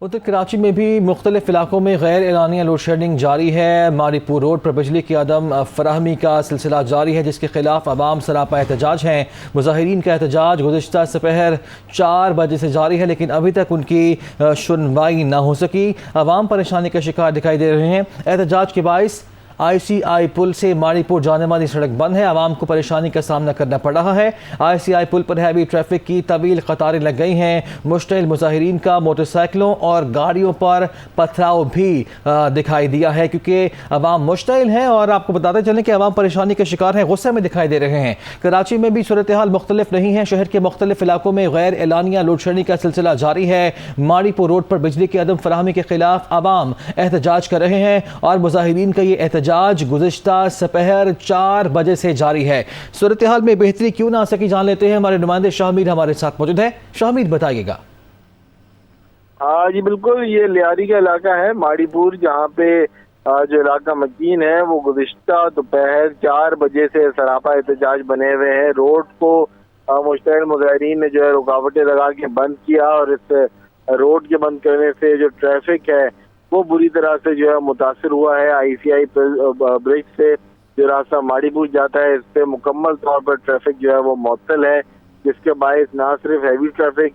उत्तर कराची में भी मुख्तलिफ इलाकों में गैर एलानिया लोड शेडिंग जारी है। मारीपुर रोड पर बिजली की अदम फराहमी का सिलसिला जारी है, जिसके खिलाफ अवाम सरापा एहतजाज हैं। मुजाहिरीन का एहतजाज गुज़िश्ता दोपहर 4 बजे से जारी है, लेकिन अभी तक उनकी सुनवाई न हो सकी। अवाम परेशानी का शिकार दिखाई दे रहे हैं। एहतजाज के बाइस ICI पुल से मारीपुर जाने वाली सड़क बंद है। आवाम को परेशानी का सामना करना पड़ रहा है। ICI पुल पर हैवी ट्रैफिक की तवील कतारें लग गई हैं। मुश्तिल मुजाहिरीन का मोटरसाइकिलों और गाड़ियों पर पथराव भी दिखाई दिया है, क्योंकि आवाम मुश्तिल हैं। और आपको बताते चलें कि आवाम परेशानी के शिकार हैं, गुस्से में दिखाई दे रहे हैं। कराची में भी सूरत हाल मुख्तलिफ नहीं है। शहर के मुख्तलिफ इलाकों में गैर एलानिया लोड शेडिंग का सिलसिला जारी है। मारीपुर रोड पर बिजली की अदम फराहमी के खिलाफ आवाम एहतजाज कर रहे हैं और मुजाहिरीन का ये एहतजाज गुज़िश्ता दोपहर 4 बजे से जारी है। सूरत हाल में बेहतरी क्यों ना आ सकी, जान लेते हैं। हमारे नुमाइंदे शाहमीर हमारे साथ मौजूद है। शाहमीर, बताइएगा। हाँ जी, बिल्कुल। ये लियारी का इलाका है माड़ीपुर, जहाँ पे जो इलाका मकीन है वो गुज़िश्ता दोपहर 4 बजे से सरापा एहतजाज बने हुए हैं। रोड को मुश्तहिल मुजाहिरीन ने जो है रुकावटें लगा के बंद किया, और इस रोड के बंद करने से जो ट्रैफिक है वो बुरी तरह से जो है मुतासिर हुआ है। ICI ब्रिज से जो रास्ता माड़ीपुर जाता है, इस पे मुकम्मल तौर पर ट्रैफिक जो है वो मुअत्तल है, जिसके बायस ना सिर्फ हैवी ट्रैफिक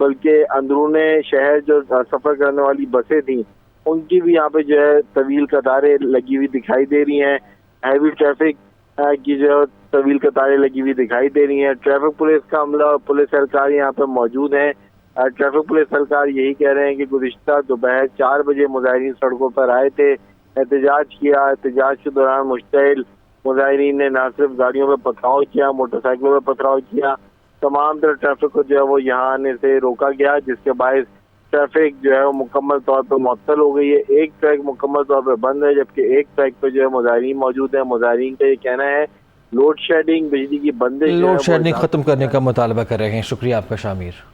बल्कि अंदरूने शहर जो सफर करने वाली बसें थी उनकी भी यहाँ पे जो है तवील कतारें लगी हुई दिखाई दे रही हैं। हैवी ट्रैफिक की जो तवील कतारें लगी हुई दिखाई दे रही हैं। ट्रैफिक पुलिस का अमला और पुलिस एहलकार यहाँ पे मौजूद है। ट्रैफिक पुलिस एहलकार यही कह रहे हैं कि गुज़िश्ता दोपहर 4 बजे मुजाहिरीन सड़कों पर आए थे, एहतजाज किया। एहतजाज के दौरान मुश्तिल मुजाहिरीन ने न सिर्फ गाड़ियों पर पथराव किया, मोटरसाइकिलों पर पथराव किया। तमाम तरह ट्रैफिक को जो है वो यहाँ आने से रोका गया, जिसके बायस ट्रैफिक जो है वो मुकम्मल तौर पर मुअत्तल हो गई है। एक ट्रैक मुकम्मल तौर पर बंद है, जबकि एक ट्रैक पर जो है मुजाहिरीन मौजूद है। मुजाहिरीन का ये कहना है लोड शेडिंग, बिजली की बंदिश, लोड शेडिंग खत्म करने का मुतालबा कर रहे हैं। शुक्रिया आपका शाहमीर।